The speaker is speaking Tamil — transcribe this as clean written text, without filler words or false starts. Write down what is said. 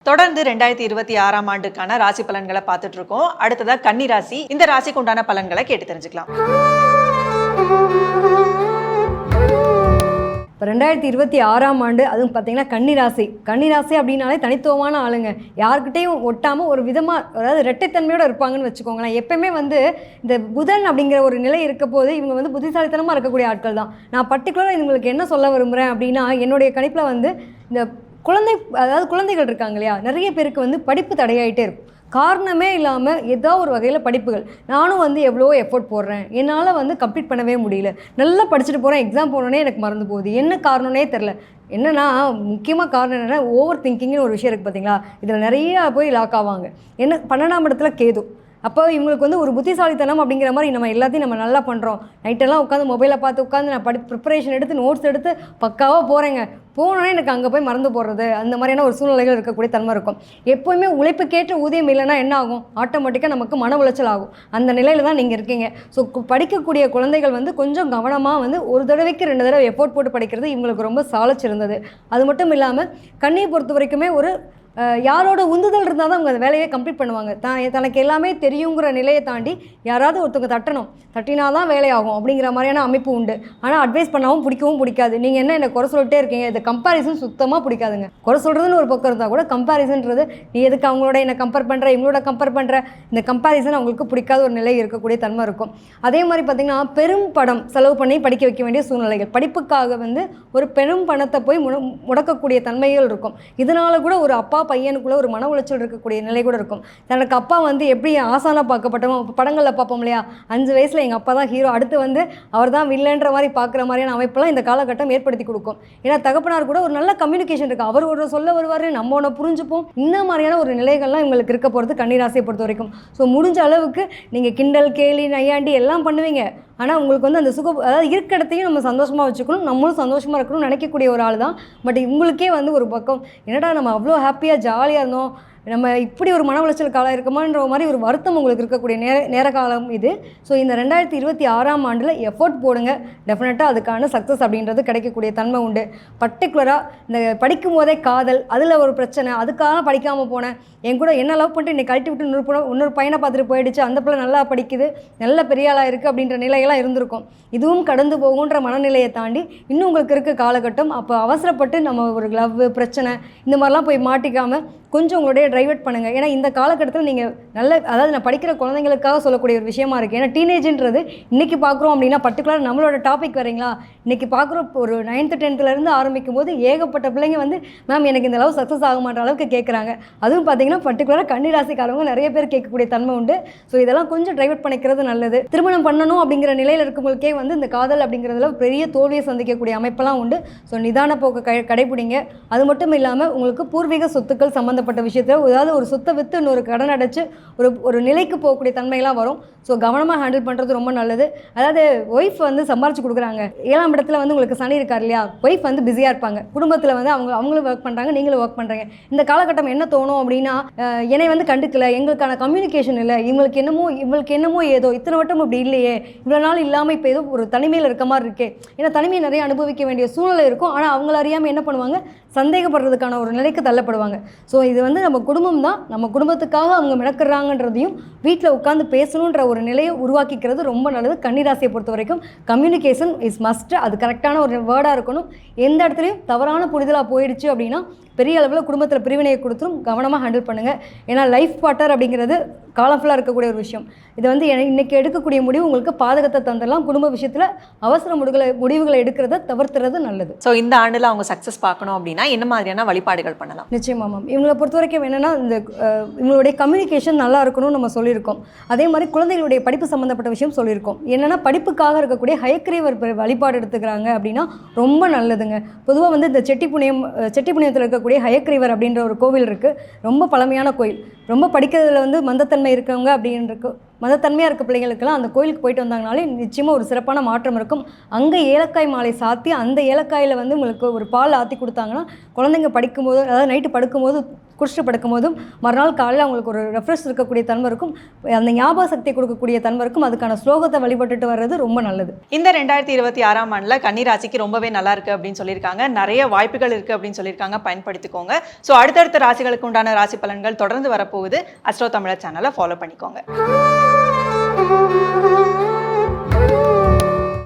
தொடர்ந்து 2026ஆம் ஆண்டுக்கான ராசி பலன்களை பார்த்துட்டு இருக்கோம். அடுத்ததா கன்னி ராசி. இந்த ராசிக்கு உண்டான பலன்களை கேட்டு தெரிஞ்சுக்கலாம். இப்போ 2026ஆம் ஆண்டு அதுவும் பார்த்தீங்கன்னா கன்னி ராசி அப்படின்னாலே தனித்துவமான ஆளுங்க. யாருக்கிட்டையும் ஒட்டாமல் ஒரு விதமாக, அதாவது இரட்டைத்தன்மையோடு இருப்பாங்கன்னு வச்சுக்கோங்களேன். எப்பயுமே இந்த புதன் அப்படிங்கிற ஒரு நிலை இருக்க போது இவங்க புத்திசாலித்தனமாக இருக்கக்கூடிய ஆட்கள் தான். நான் பர்டிகுலராக இவங்களுக்கு என்ன சொல்ல விரும்புகிறேன் அப்படின்னா, என்னுடைய கணிப்பில் இந்த குழந்தைகள் இருக்காங்க இல்லையா, நிறைய பேருக்கு படிப்பு தடையாயிட்டே இருக்கும். காரணமே இல்லாமல் ஏதோ ஒரு வகையில் படிப்புகள். நானும் எவ்வளோ எஃபோர்ட் போடுறேன், என்னால் கம்ப்ளீட் பண்ணவே முடியல. நல்லா படிச்சுட்டு போகிறேன், எக்ஸாம் போனோடனே எனக்கு மறந்து போகுது. என்ன காரணம்னே தெரில. என்னென்னா முக்கியமாக காரணம் என்னென்னா ஓவர் திங்கிங்னு ஒரு விஷயம் இருக்குது பார்த்தீங்களா. இதில் நிறையா போய் லாக் ஆவாங்க. 12ஆம் இடத்துல கேது. அப்போ இவங்களுக்கு ஒரு புத்திசாலித்தனம் அப்படிங்கிற மாதிரி நம்ம எல்லாத்தையும் நம்ம நல்லா பண்ணுறோம். நைட்டெல்லாம் உட்காந்து மொபைலை பார்த்து உட்காந்து நான் ப்ரிப்பரேஷன் எடுத்து நோட்ஸ் எடுத்து பக்காவாக போகிறேங்க. போனோடனே எனக்கு அங்கே போய் மறந்து போடுறது, அந்த மாதிரியான ஒரு சூழ்நிலைகள் இருக்கக்கூடிய தன்மை இருக்கும். எப்போவுமே உழைப்புக்கேற்ற ஊதியம் இல்லைன்னா என்ன ஆகும்? ஆட்டோமேட்டிக்காக நமக்கு மன உளைச்சல் ஆகும். அந்த நிலையில் தான் நீங்கள் இருக்கீங்க. ஸோ படிக்கக்கூடிய குழந்தைகள் கொஞ்சம் கவனமாக ஒரு தடவைக்கு 2 தடவை எஃபோர்ட் போட்டு படிக்கிறது இவங்களுக்கு ரொம்ப சாலச்சிருந்தது. அது மட்டும் இல்லாமல் கண்ணியை பொறுத்த வரைக்குமே யாரோட உந்துதல் இருந்தால் தான் அவங்க அந்த வேலையை கம்ப்ளீட் பண்ணுவாங்க. தனக்கு எல்லாமே தெரியுங்கிற நிலையை தாண்டி யாராவது ஒருத்தவங்க தட்டினா தான் வேலையாகும் அப்படிங்கிற மாதிரியான அமைப்பு உண்டு. ஆனால் அட்வைஸ் பண்ணாவும் பிடிக்காது. நீங்கள் என்ன குறை சொல்லிட்டே இருக்கீங்க. இந்த கம்பேரிசன் சுத்தமாக பிடிக்காதுங்க. குறை சொல்கிறதுன்னு ஒரு பக்கம் இருந்தால் கூட கம்பேரிசன்றது, நீ எதுக்கு அவங்களோட என்ன கம்பேர் பண்ணுற, இவங்களோட கம்பேர் பண்ணுற, இந்த கம்பேரிசன் அவங்களுக்கு பிடிக்காத ஒரு நிலை இருக்கக்கூடிய தன்மை இருக்கும். அதே மாதிரி பார்த்திங்கன்னா பெரும் பணம் செலவு பண்ணி படிக்க வைக்க வேண்டிய சூழ்நிலைகள், படிப்புக்காக ஒரு பெரும் பணத்தை போய் முடக்கக்கூடிய தன்மைகள் இருக்கும். இதனால் கூட ஒரு அப்பா பையனுக்குள்ளே ஒரு மன உளைச்சல் இருக்கக்கூடிய நிலை கூட இருக்கும். தனக்கு அப்பா எப்படி ஆசானாக பார்க்கப்பட்டோமோ, படங்களில் பார்ப்போம் இல்லையா, 5 வயசில் எங்கள் அப்பா தான் ஹீரோ, அடுத்து அவர் தான் வில்லன்ற மாதிரி பார்க்குற மாதிரியான அமைப்பெல்லாம் இந்த காலகட்டம் ஏற்படுத்தி கொடுக்கும். ஏன்னா தகப்பனார் கூட ஒரு நல்ல கம்யூனிகேஷன் இருக்குது. அவர் ஒரு சொல்ல வருவார், நம்ம ஒன்று புரிஞ்சுப்போம். இந்த மாதிரியான ஒரு நிலைகள்லாம் இவங்களுக்கு இருக்க போகிறது கன்னிராசியை பொறுத்த வரைக்கும். ஸோ முடிஞ்ச அளவுக்கு நீங்கள் கிண்டல் கேலி நையாண்டி எல்லாம் பண்ணுவீங்க. ஆனால் உங்களுக்கு அந்த அதாவது இருக்க இடத்தையும் நம்ம சந்தோஷமாக வச்சுக்கணும், நம்மளும் சந்தோஷமாக இருக்கணும்னு நினைக்கக்கூடிய ஒரு ஆள் தான். பட் உங்களுக்கே ஒரு பக்கம் என்னடா நம்ம அவ்வளோ ஹாப்பியாக ஜாலியாக இருந்தோம், நம்ம இப்படி ஒரு மன உளைச்சல் காலம் இருக்குமான்ற மாதிரி ஒரு வருத்தம் உங்களுக்கு இருக்கக்கூடிய நேர காலம் இது. ஸோ இந்த 2026ஆம் ஆண்டில் எஃபோர்ட் போடுங்க. டெஃபினட்டாக அதுக்கான சக்ஸஸ் அப்படின்றது கிடைக்கக்கூடிய தன்மை உண்டு. பர்டிகுலராக இந்த படிக்கும் போதே காதல், அதில் ஒரு பிரச்சனை, அதுக்காக படிக்காமல் போனேன், என் கூட என்ன லவ் பண்ணிட்டு என்னை கழட்டி விட்டு இன்னொரு பையனை பார்த்துட்டு போயிடுச்சு, அந்த பிள்ளை நல்லா படிக்குது, நல்ல பெரிய ஆளாக இருக்குது அப்படின்ற நிலையெல்லாம் இருந்திருக்கும். இதுவும் கடந்து போகுன்ற மனநிலையை தாண்டி இன்னும் உங்களுக்கு இருக்க காலகட்டம். அப்போ அவசரப்பட்டு நம்ம ஒரு லவ் பிரச்சனை இந்த மாதிரிலாம் போய் மாட்டிக்காமல் கொஞ்சம் உங்களுடைய டைவர்ட் பண்ணுங்கள். ஏன்னா இந்த காலகட்டத்தில் நீங்கள் அதாவது நான் படிக்கிற குழந்தைங்களுக்காக சொல்லக்கூடிய ஒரு விஷயமா இருக்குது. ஏன்னா டீனேஜ்ன்றது இன்றைக்கி பார்க்குறோம் அப்படின்னா, பர்டிகுலர் நம்மளோட டாபிக் வரீங்களா, இன்றைக்கி பார்க்குறோம் ஒரு 9th 10th ஆரம்பிக்கும் போது ஏகப்பட்ட பிள்ளைங்க மேம் எனக்கு இந்த லவ் சக்ஸஸ் ஆக மாட்ட அளவுக்கு கேட்குறாங்க. அதுவும் பார்த்தீங்கன்னா பர்டிகுலராக கன்னிராசிக்காரவங்க நிறைய பேர் கேட்கக்கூடிய தன்மை உண்டு. ஸோ இதெல்லாம் கொஞ்சம் டைவர்ட் பண்ணிக்கிறது நல்லது. திருமணம் பண்ணணும் அப்படிங்கிற நிலையில் இருக்கவங்களுக்கே இந்த காதல் அப்படிங்கிறதுல பெரிய தோல்வியை சந்திக்கக்கூடிய அமைப்பெல்லாம் உண்டு. ஸோ நிதான போக்கு கடைபிடிங்க. அது மட்டும் இல்லாமல் உங்களுக்கு பூர்வீக சொத்துக்கள் சம்மந்தப்பட்ட விஷயத்தில் ஏதாவது ஒரு சொத்தை விற்று இன்னொரு கடன் அடைச்சு ஒரு நிலைக்கு போகக்கூடிய தன்மையெல்லாம் வரும். ஸோ கவனமாக ஹேண்டில் பண்ணுறது ரொம்ப நல்லது. அதாவது ஒய்ஃப் சம்பாரிச்சு கொடுக்குறாங்க, 7ஆம் இடத்துல உங்களுக்கு சனி இருக்கார் இல்லையா, ஒய்ஃப் பிஸியாக இருப்பாங்க, குடும்பத்தில் அவங்களும் ஒர்க் பண்ணுறாங்க, நீங்களும் ஒர்க் பண்ணுறீங்க. இந்த காலகட்டம் என்ன தோணும் அப்படின்னா, என்னை கண்டுக்கல, எங்களுக்கான கம்யூனிகேஷன் இல்லை, இவங்களுக்கு என்னமோ ஏதோ இத்தனை வட்டம் இப்படி இல்லையே, இவ்வளோ நாள் இல்லாமல் இப்போ ஏதோ ஒரு தனிமையில் இருக்க மாதிரி இருக்கே. ஏன்னா தனிமையை நிறைய அனுபவிக்க வேண்டிய சூழ்நிலை இருக்கும். ஆனால் அவங்கள அறியாமல் என்ன பண்ணுவாங்க, சந்தேகப்படுறதுக்கான ஒரு நிலைக்கு தள்ளப்படுவாங்க. ஸோ இது நம்ம குடும்பம் தான், நம்ம குடும்பத்துக்காக அவங்க மிதக்கிறாங்கன்றதையும் வீட்டில் உட்காந்து பேசணுன்ற ஒரு நிலையை உருவாக்கிக்கிறது ரொம்ப நல்லது. கன்னிராசியை பொறுத்த வரைக்கும் கம்யூனிகேஷன் இஸ் மஸ்ட். அது கரெக்டான ஒரு வேர்டாக இருக்கணும். எந்த இடத்துலையும் தவறான புரிதலாக போயிடுச்சு அப்படின்னா பெரிய அளவில் குடும்பத்தில் பிரிவினையை கொடுத்துரும். கவனமாக ஹேண்டில் பண்ணுங்கள். ஏன்னா லைஃப் பார்ட்னர் அப்படிங்கிறது காலம் ஃபுல்லாக இருக்கக்கூடிய ஒரு விஷயம். இது இன்றைக்கி எடுக்கக்கூடிய முடிவு உங்களுக்கு பாதகத்தை தந்துடலாம். குடும்ப விஷயத்தில் அவசர முடிவுகளை எடுக்கிறத தவிர்த்துறது நல்லது. ஸோ இந்த ஆண்டில் அவங்க சக்ஸஸ் பார்க்கணும் அப்படின்னா என்ன மாதிரியான வழிபாடுகள் பண்ணலாம்? நிச்சயமா மேம், இவங்களை பொறுத்த வரைக்கும் என்னென்னா இவங்களுடைய கம்யூனிகேஷன் நல்லா இருக்கணும்னு நம்ம சொல்லியிருக்கோம். அதே மாதிரி குழந்தைகளுடைய படிப்பு சம்மந்தப்பட்ட விஷயம் சொல்லியிருக்கோம். என்னென்னா படிப்புக்காக இருக்கக்கூடிய ஹயக்ரீவர் வழிபாடு எடுத்துக்கிறாங்க அப்படின்னா ரொம்ப நல்லதுங்க. பொதுவாக இந்த செட்டிப்புணியத்தில் இருக்கக்கூடிய ஹயக்ரீவர் அப்படின்ற ஒரு கோவில் இருக்குது. ரொம்ப பழமையான கோயில். ரொம்ப படிக்கிறதுல மந்தத்தன்மை இருக்கவங்க மதத்தன்மையாக இருக்க பிள்ளைங்களுக்கெல்லாம் அந்த கோயிலுக்கு போயிட்டு வந்தாங்கனாலே நிச்சயமாக ஒரு சிறப்பான மாற்றம் இருக்கும். அங்கே ஏலக்காய் மாலை சாத்தி அந்த ஏலக்காயில் உங்களுக்கு ஒரு பால் ஆற்றி கொடுத்தாங்கன்னா குழந்தைங்க படிக்கும்போது, அதாவது நைட்டு படுக்கும்போது குடிச்சிட்டு படுக்கும் போதும் மறுநாள் காலையில் அவங்களுக்கு ஒரு ரெஃப்ரெஷ் இருக்கக்கூடிய தன்மை இருக்கும், அந்த ஞாபக சக்தி கொடுக்கக்கூடிய தன்மை இருக்கும். அதுக்கான ஸ்லோகத்தை வழிபட்டுட்டு வர்றது ரொம்ப நல்லது. இந்த 2026ஆம் ஆண்டுல கன்னி ராசிக்கு ரொம்பவே நல்லா இருக்கு அப்படின்னு சொல்லியிருக்காங்க. நிறைய வாய்ப்புகள் இருக்கு அப்படின்னு சொல்லியிருக்காங்க, பயன்படுத்திக்கோங்க. ஸோ அடுத்தடுத்த ராசிகளுக்கு உண்டான ராசி பலன்கள் தொடர்ந்து வரப்போகுது. அஸ்ட்ரோ தமிழர் சேனலை ஃபாலோ பண்ணிக்கோங்க.